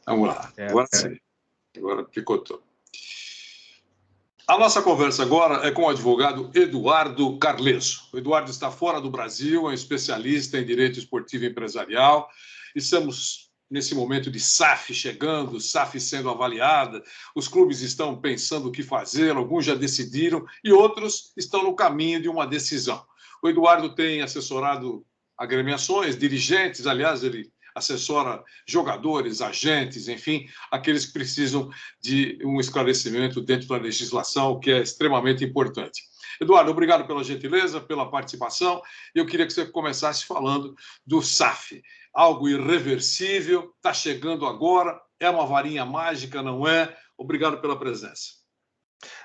Vamos lá, É. agora sim, agora picotou. A nossa conversa agora é com o advogado Eduardo Carleso. O Eduardo está fora do Brasil, é um especialista em direito esportivo e empresarial. Estamos nesse momento de SAF chegando, SAF sendo avaliada, os clubes estão pensando o que fazer, alguns já decidiram e outros estão no caminho de uma decisão. O Eduardo tem assessorado agremiações, dirigentes, aliás, ele assessora jogadores, agentes, enfim, aqueles que precisam de um esclarecimento dentro da legislação, que é extremamente importante. Eduardo, obrigado pela gentileza, pela participação. Eu queria que você começasse falando do SAF. Algo irreversível, está chegando agora, é uma varinha mágica, não é? Obrigado pela presença.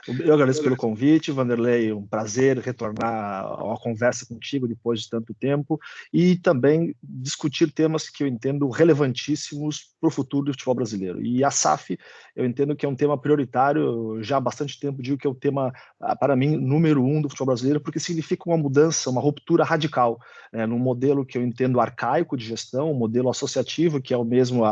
Eu agradeço pelo convite, Vanderlei, um prazer retornar à conversa contigo depois de tanto tempo e também discutir temas que eu entendo relevantíssimos para o futuro do futebol brasileiro. E a SAF, eu entendo que é um tema prioritário, já há bastante tempo digo que é o tema, para mim, número 1 do futebol brasileiro, porque significa uma mudança, uma ruptura radical, num modelo que eu entendo arcaico de gestão, um modelo associativo, que é o mesmo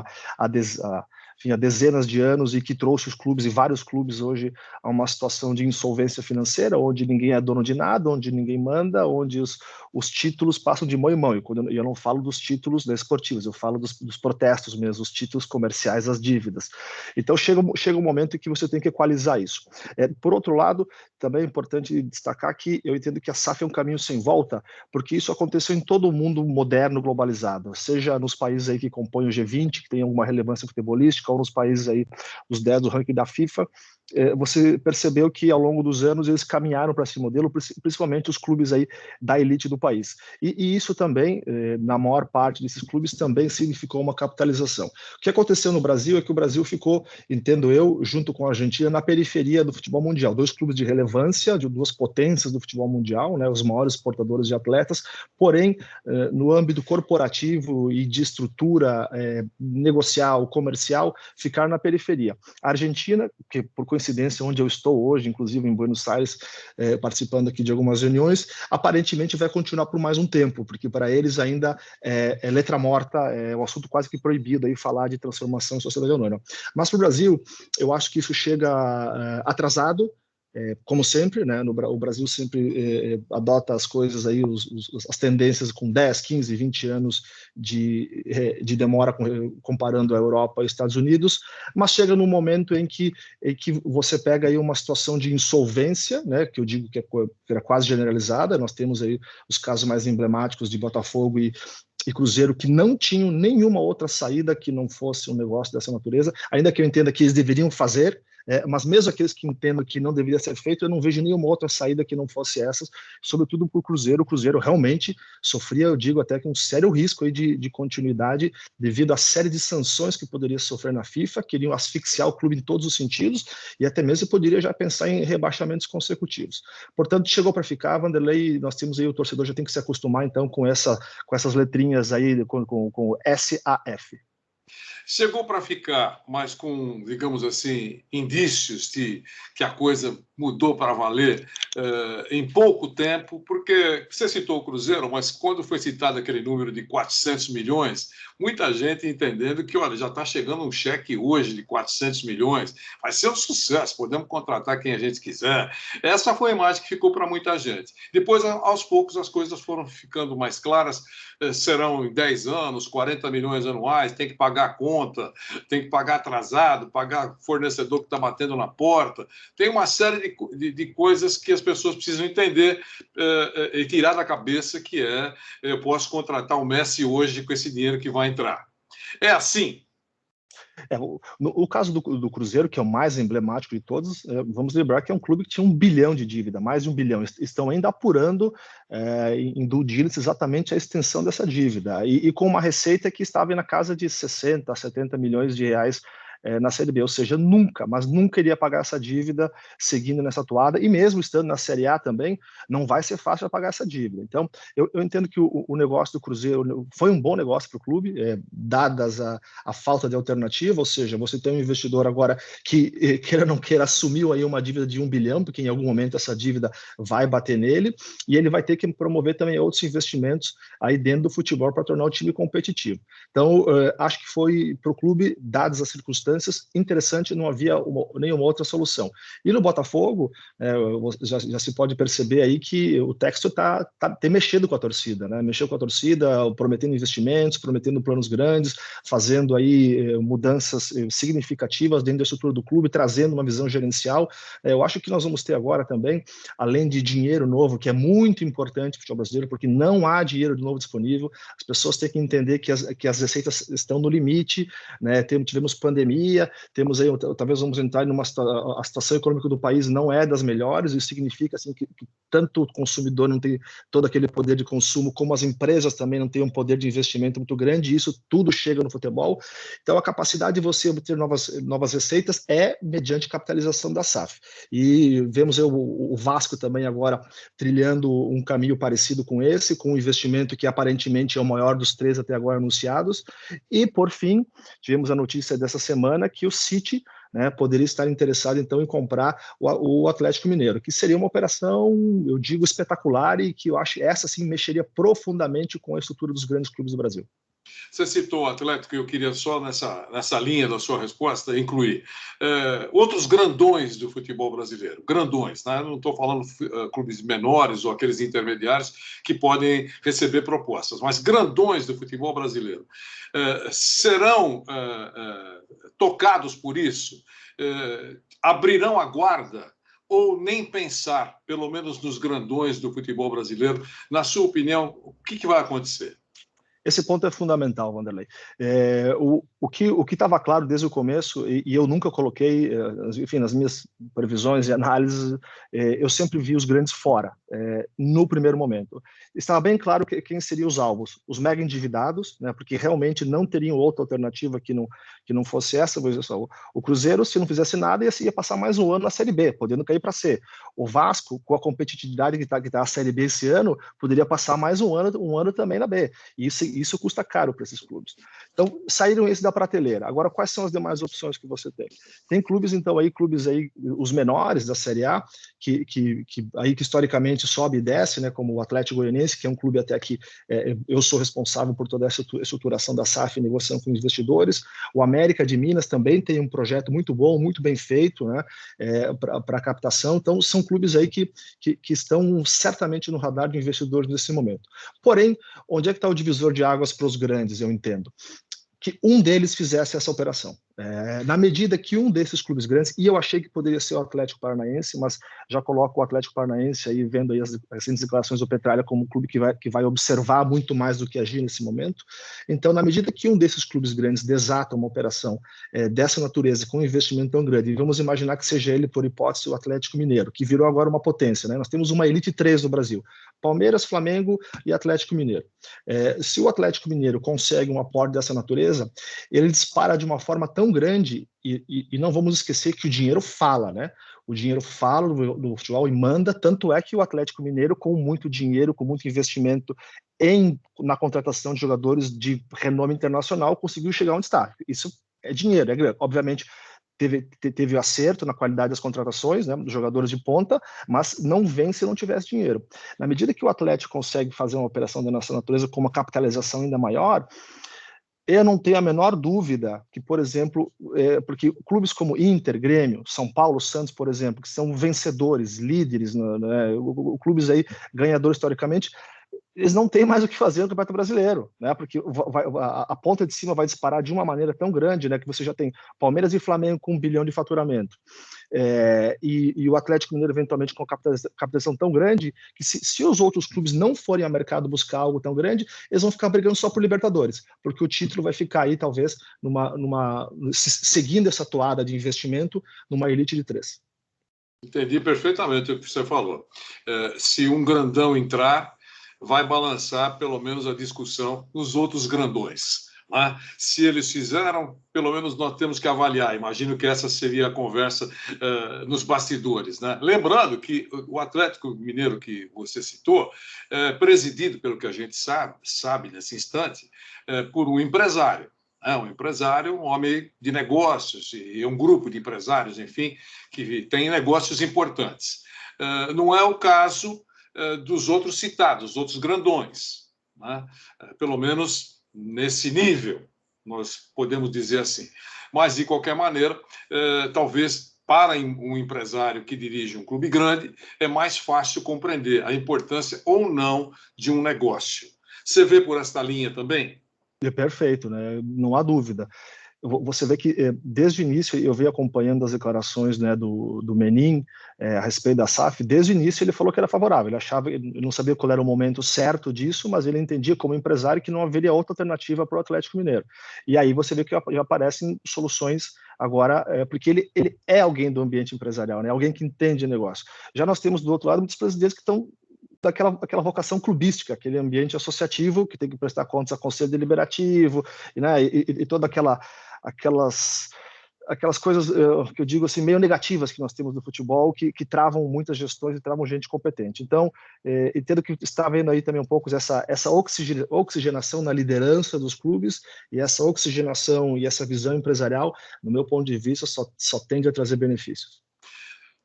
enfim, há dezenas de anos e que trouxe os clubes e vários clubes hoje a uma situação de insolvência financeira, onde ninguém é dono de nada, onde ninguém manda, onde os títulos passam de mão em mão. E eu não falo dos títulos esportivos, eu falo dos protestos mesmo, os títulos comerciais, as dívidas. Então chega um momento em que você tem que equalizar isso. Por outro lado, também é importante destacar que eu entendo que a SAF é um caminho sem volta, porque isso aconteceu em todo o mundo moderno, globalizado, seja nos países aí que compõem o G20, que tem alguma relevância futebolística, ou nos países aí, os 10 do ranking da FIFA, você percebeu que ao longo dos anos eles caminharam para esse modelo, principalmente os clubes aí da elite do país. E isso também, na maior parte desses clubes, também significou uma capitalização. O que aconteceu no Brasil é que o Brasil ficou, entendo eu, junto com a Argentina, na periferia do futebol mundial. Dois clubes de relevância, de duas potências do futebol mundial, né, os maiores exportadores de atletas, porém, no âmbito corporativo e de estrutura negocial, comercial, ficar na periferia. A Argentina, que por coincidência onde eu estou hoje, inclusive em Buenos Aires, participando aqui de algumas reuniões, aparentemente vai continuar por mais um tempo, porque para eles ainda é letra morta, é um assunto quase que proibido aí falar de transformação em sociedade anônima. Mas para o Brasil, eu acho que isso chega atrasado, como sempre, né? O Brasil sempre adota as coisas aí, as tendências com 10, 15, 20 anos de demora comparando a Europa e Estados Unidos, mas chega num momento em que você pega aí uma situação de insolvência, né? Que eu digo que é quase generalizada. Nós temos aí os casos mais emblemáticos de Botafogo e Cruzeiro, que não tinham nenhuma outra saída que não fosse um negócio dessa natureza, ainda que eu entenda que eles deveriam fazer, mas mesmo aqueles que entendam que não deveria ser feito, eu não vejo nenhuma outra saída que não fosse essas, sobretudo para o Cruzeiro. O Cruzeiro realmente sofria, eu digo até que um sério risco aí de continuidade devido à série de sanções que poderia sofrer na FIFA, queriam asfixiar o clube em todos os sentidos e até mesmo poderia já pensar em rebaixamentos consecutivos. Portanto, chegou para ficar, Vanderlei, nós temos aí, o torcedor já tem que se acostumar então com essas letrinhas aí, com o SAF. Chegou para ficar, mas com, digamos assim, indícios de que a coisa mudou para valer em pouco tempo, porque você citou o Cruzeiro, mas quando foi citado aquele número de 400 milhões, muita gente entendendo que, olha, já está chegando um cheque hoje de 400 milhões, vai ser um sucesso, podemos contratar quem a gente quiser. Essa foi a imagem que ficou para muita gente. Depois, aos poucos, as coisas foram ficando mais claras, serão em 10 anos, 40 milhões anuais, tem que pagar a conta, tem que pagar atrasado, pagar fornecedor que está batendo na porta. Tem uma série de coisas que as pessoas precisam entender e tirar da cabeça, que eu posso contratar o Messi hoje com esse dinheiro que vai entrar. É assim. O caso do Cruzeiro, que é o mais emblemático de todos, vamos lembrar que é um clube que tinha 1 bilhão de dívida, mais de 1 bilhão. Estão ainda apurando em due diligence exatamente a extensão dessa dívida, e com uma receita que estava na casa de 60 a 70 milhões de reais na Série B, ou seja, nunca, mas nunca iria pagar essa dívida seguindo nessa toada, e mesmo estando na Série A também, não vai ser fácil pagar essa dívida. Então, eu entendo que o negócio do Cruzeiro foi um bom negócio para o clube, dadas a falta de alternativa, ou seja, você tem um investidor agora que, queira ou não queira, assumiu aí uma dívida de 1 bilhão, porque em algum momento essa dívida vai bater nele, e ele vai ter que promover também outros investimentos aí dentro do futebol para tornar o time competitivo. Então, acho que foi para o clube, dadas as circunstâncias, interessante, não havia nenhuma outra solução. E no Botafogo, já se pode perceber aí que o Textor tem mexido com a torcida, né? Mexeu com a torcida, prometendo investimentos, prometendo planos grandes, fazendo aí mudanças significativas dentro da estrutura do clube, trazendo uma visão gerencial. Eu acho que nós vamos ter agora também, além de dinheiro novo, que é muito importante para o futebol brasileiro, porque não há dinheiro de novo disponível, as pessoas têm que entender que as receitas estão no limite, né? Tivemos pandemia, temos aí, talvez vamos entrar numa a situação econômica do país não é das melhores, isso significa assim, que tanto o consumidor não tem todo aquele poder de consumo, como as empresas também não têm um poder de investimento muito grande, e isso tudo chega no futebol. Então, a capacidade de você obter novas receitas é mediante capitalização da SAF. E vemos o Vasco também agora trilhando um caminho parecido com esse, com um investimento que aparentemente é o maior dos 3 até agora anunciados. E, por fim, tivemos a notícia dessa semana que o City, né, poderia estar interessado, então, em comprar o Atlético Mineiro, que seria uma operação, eu digo, espetacular, e que eu acho essa, sim, mexeria profundamente com a estrutura dos grandes clubes do Brasil. Você citou o Atlético, e eu queria só nessa linha da sua resposta incluir outros grandões do futebol brasileiro. Grandões, né? Não estou falando clubes menores ou aqueles intermediários que podem receber propostas, mas grandões do futebol brasileiro. Serão tocados por isso? Abrirão a guarda? Ou nem pensar, pelo menos nos grandões do futebol brasileiro? Na sua opinião, o que vai acontecer? Esse ponto é fundamental, Wanderlei. O que estava claro desde o começo, e eu nunca coloquei, enfim, nas minhas previsões e análises, eu sempre vi os grandes fora, no primeiro momento. Estava bem claro quem seriam os alvos, os mega endividados, né, porque realmente não teriam outra alternativa que não fosse essa. O Cruzeiro, se não fizesse nada, ia passar mais um ano na Série B, podendo cair para C. O Vasco, com a competitividade que está a Série B esse ano, poderia passar mais um ano também na B. Isso custa caro para esses clubes. Então, saíram esses da prateleira. Agora, quais são as demais opções que você tem? Tem clubes, então, os menores da Série A, que historicamente sobe e desce, né, como o Atlético Goianiense, que é um clube até que eu sou responsável por toda essa estruturação da SAF, negociação com investidores. O América de Minas também tem um projeto muito bom, muito bem feito, né, para captação. Então, são clubes aí que estão certamente no radar de investidores nesse momento. Porém, onde é que está o divisor de águas para os grandes, eu entendo? Que um deles fizesse essa operação. Na medida que um desses clubes grandes, e eu achei que poderia ser o Atlético Paranaense, mas já coloco o Atlético Paranaense aí, vendo aí as declarações do Petralha como um clube que vai observar muito mais do que agir nesse momento. Então, na medida que um desses clubes grandes desata uma operação dessa natureza, com um investimento tão grande, e vamos imaginar que seja ele, por hipótese, o Atlético Mineiro, que virou agora uma potência, né? Nós temos uma Elite 3 no Brasil, Palmeiras, Flamengo e Atlético Mineiro. Se o Atlético Mineiro consegue um aporte dessa natureza, ele dispara de uma forma tão grande, e não vamos esquecer que o dinheiro fala, né? O dinheiro fala do futebol e manda, tanto é que o Atlético Mineiro, com muito dinheiro, com muito investimento na contratação de jogadores de renome internacional, conseguiu chegar onde está. Isso é dinheiro, é grande. Obviamente, teve acerto na qualidade das contratações, né, dos jogadores de ponta, mas não vem se não tivesse dinheiro. Na medida que o Atlético consegue fazer uma operação da nossa natureza com uma capitalização ainda maior, eu não tenho a menor dúvida que, por exemplo, porque clubes como Inter, Grêmio, São Paulo, Santos, por exemplo, que são vencedores, líderes, né, clubes aí ganhadores historicamente, eles não têm mais o que fazer no Campeonato Brasileiro, né? Porque a ponta de cima vai disparar de uma maneira tão grande, né? Que você já tem Palmeiras e Flamengo com 1 bilhão de faturamento, e o Atlético Mineiro eventualmente com captação tão grande que se os outros clubes não forem ao mercado buscar algo tão grande, eles vão ficar brigando só por Libertadores, porque o título vai ficar aí talvez seguindo essa toada de investimento numa elite de 3. Entendi perfeitamente o que você falou. Se um grandão entrar, vai balançar pelo menos a discussão nos outros grandões. né? Se eles fizeram, pelo menos nós temos que avaliar. Imagino que essa seria a conversa nos bastidores, né? Lembrando que o Atlético Mineiro que você citou é presidido, pelo que a gente sabe nesse instante, por um empresário. Um empresário, um homem de negócios, e um grupo de empresários, enfim, que tem negócios importantes. Não é o caso dos outros citados, os outros grandões, né? Pelo menos nesse nível, nós podemos dizer assim. Mas, de qualquer maneira, talvez para um empresário que dirige um clube grande, é mais fácil compreender a importância ou não de um negócio. Você vê por esta linha também? É perfeito, né? Não há dúvida. Você vê que desde o início eu venho acompanhando as declarações, né, do Menin a respeito da SAF. Desde o início ele falou que era favorável, ele não sabia qual era o momento certo disso, mas ele entendia como empresário que não haveria outra alternativa para o Atlético Mineiro. E aí você vê que já aparecem soluções agora, porque ele é alguém do ambiente empresarial, né, alguém que entende negócio. Já nós temos do outro lado muitos presidentes que estão daquela vocação clubística, aquele ambiente associativo que tem que prestar contas a conselho deliberativo, né, e toda aquelas coisas que eu digo assim, meio negativas que nós temos no futebol, que travam muitas gestões e travam gente competente. Então, entendo que está vendo aí também um pouco essa oxigenação na liderança dos clubes, e essa oxigenação e essa visão empresarial, no meu ponto de vista, só tende a trazer benefícios.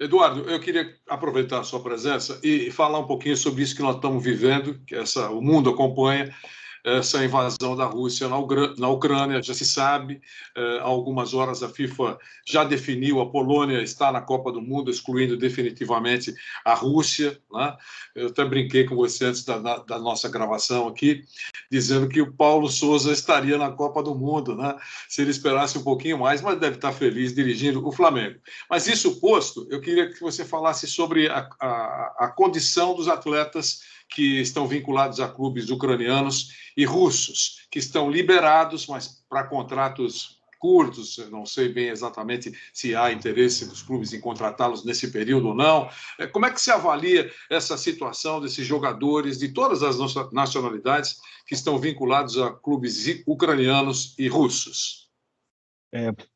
Eduardo, eu queria aproveitar a sua presença e falar um pouquinho sobre isso que nós estamos vivendo, que o mundo acompanha, essa invasão da Rússia na Ucrânia. Já se sabe, há algumas horas a FIFA já definiu, a Polônia está na Copa do Mundo, excluindo definitivamente a Rússia, né? Eu até brinquei com você antes da nossa gravação aqui, dizendo que o Paulo Souza estaria na Copa do Mundo, né? Se ele esperasse um pouquinho mais, mas deve estar feliz dirigindo o Flamengo. Mas isso posto, eu queria que você falasse sobre a condição dos atletas que estão vinculados a clubes ucranianos e russos, que estão liberados, mas para contratos curtos. Eu não sei bem exatamente se há interesse dos clubes em contratá-los nesse período ou não. Como é que se avalia essa situação desses jogadores de todas as nacionalidades que estão vinculados a clubes ucranianos e russos?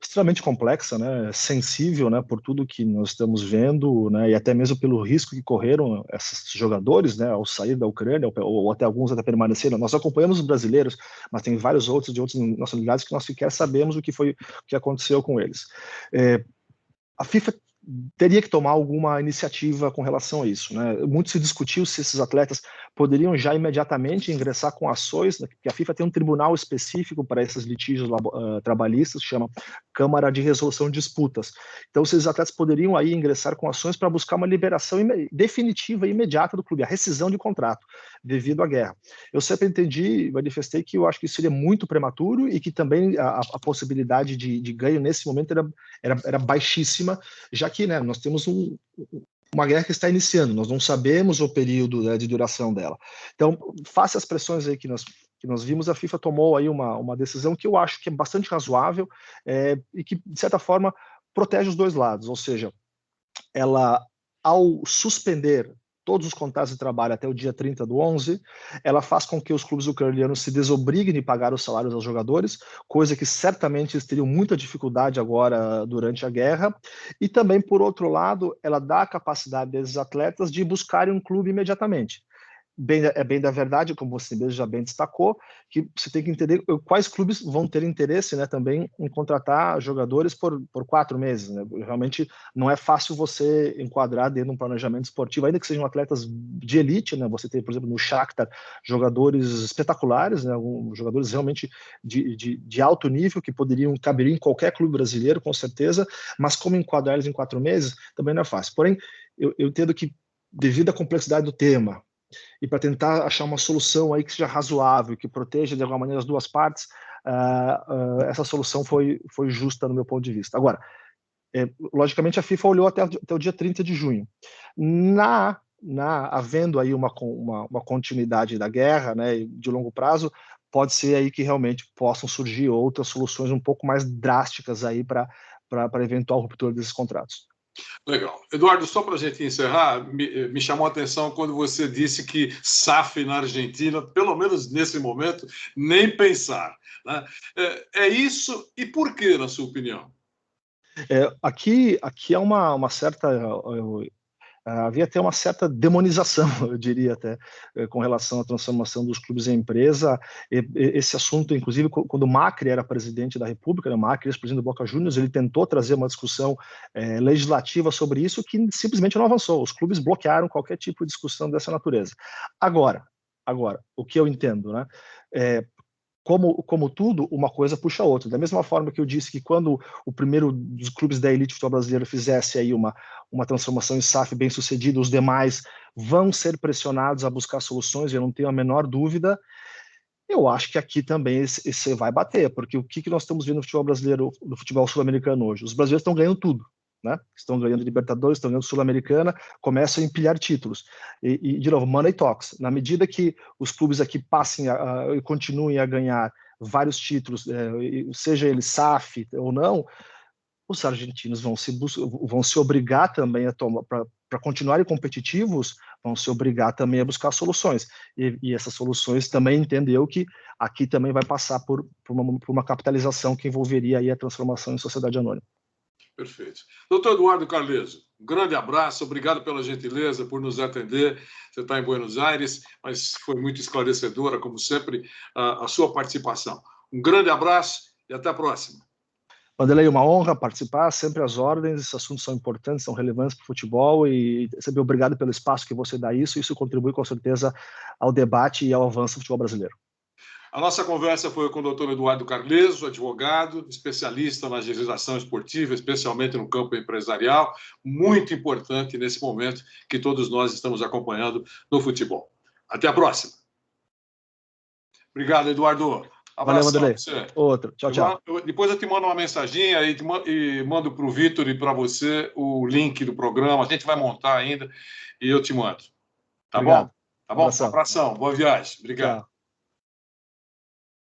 Extremamente complexa, né, sensível, né, por tudo que nós estamos vendo, né, e até mesmo pelo risco que correram esses jogadores, né, ao sair da Ucrânia, ou até alguns até permaneceram. Nós acompanhamos os brasileiros, mas tem vários outros de outras nacionalidades que nós sequer sabemos o que aconteceu com eles. A FIFA teria que tomar alguma iniciativa com relação a isso, né? Muito se discutiu se esses atletas poderiam já imediatamente ingressar com ações, né? Que a FIFA tem um tribunal específico para esses litígios trabalhistas, que chama Câmara de Resolução de Disputas. Então, esses atletas poderiam aí ingressar com ações para buscar uma liberação definitiva e imediata do clube, a rescisão de contrato, devido à guerra. Eu sempre entendi, manifestei que eu acho que isso seria muito prematuro e que também a possibilidade de ganho nesse momento era baixíssima, já que, né, nós temos uma guerra que está iniciando, nós não sabemos o período, né, de duração dela. Então, face às pressões aí que nós vimos, a FIFA tomou aí uma decisão que eu acho que é bastante razoável, e que, de certa forma, protege os dois lados, ou seja, ela, ao suspender todos os contratos de trabalho até o dia 30/11, ela faz com que os clubes ucranianos se desobriguem de pagar os salários aos jogadores, coisa que certamente eles teriam muita dificuldade agora durante a guerra, e também, por outro lado, ela dá a capacidade desses atletas de buscarem um clube imediatamente. Bem da verdade, como você mesmo já bem destacou, que você tem que entender quais clubes vão ter interesse, né, também em contratar jogadores por 4 meses. Né? Realmente não é fácil você enquadrar dentro de um planejamento esportivo, ainda que sejam atletas de elite. Né? Você tem, por exemplo, no Shakhtar, jogadores espetaculares, né? Jogadores realmente de alto nível, que caberiam em qualquer clube brasileiro, com certeza, mas como enquadrar eles em 4 meses também não é fácil. Porém, eu entendo que, devido à complexidade do tema, e para tentar achar uma solução aí que seja razoável, que proteja de alguma maneira as duas partes, essa solução foi justa no meu ponto de vista. Agora, logicamente a FIFA olhou até o dia 30 de junho. Havendo aí uma continuidade da guerra, né, de longo prazo, pode ser aí que realmente possam surgir outras soluções um pouco mais drásticas aí para eventual ruptura desses contratos. Legal. Eduardo, só para a gente encerrar, me chamou a atenção quando você disse que SAF na Argentina, pelo menos nesse momento, nem pensar, né? É isso, e por quê, na sua opinião? Aqui há uma certa... havia até uma certa demonização, eu diria até, com relação à transformação dos clubes em empresa. Esse assunto, inclusive, quando o Macri era presidente da República, né, Macri, ex-presidente do Boca Juniors, ele tentou trazer uma discussão legislativa sobre isso que simplesmente não avançou. Os clubes bloquearam qualquer tipo de discussão dessa natureza. Agora, o que eu entendo, né? Como tudo, uma coisa puxa a outra. Da mesma forma que eu disse que quando o primeiro dos clubes da elite futebol brasileiro fizesse aí uma transformação em SAF bem sucedida, os demais vão ser pressionados a buscar soluções, eu não tenho a menor dúvida. Eu acho que aqui também esse vai bater, porque o que nós estamos vendo no futebol brasileiro, no futebol sul-americano hoje? Os brasileiros estão ganhando tudo, né? Estão ganhando Libertadores, estão ganhando Sul-Americana, começam a empilhar títulos. De novo, money talks. Na medida que os clubes aqui passem e continuem a ganhar vários títulos, seja ele SAF ou não, os argentinos vão se obrigar também a tomar, para continuarem competitivos, vão se obrigar também a buscar soluções. E essas soluções também entendeu que aqui também vai passar por uma capitalização que envolveria aí a transformação em sociedade anônima. Perfeito. Doutor Eduardo Carleso, um grande abraço, obrigado pela gentileza por nos atender. Você está em Buenos Aires, mas foi muito esclarecedora, como sempre, a sua participação. Um grande abraço e até a próxima. Vanderlei, uma honra participar, sempre às ordens, esses assuntos são importantes, são relevantes para o futebol e sempre obrigado pelo espaço que você dá isso contribui com certeza ao debate e ao avanço do futebol brasileiro. A nossa conversa foi com o doutor Eduardo Carleso, advogado, especialista na legislação esportiva, especialmente no campo empresarial, muito importante nesse momento que todos nós estamos acompanhando no futebol. Até a próxima. Obrigado, Eduardo. Valeu, Vanderlei. Outro. Tchau, tchau. Depois eu te mando uma mensaginha e mando para o Vitor e para você o link do programa. A gente vai montar ainda e eu te mando. Tá bom? Tá bom? Um abração. Boa viagem. Obrigado. Tchau.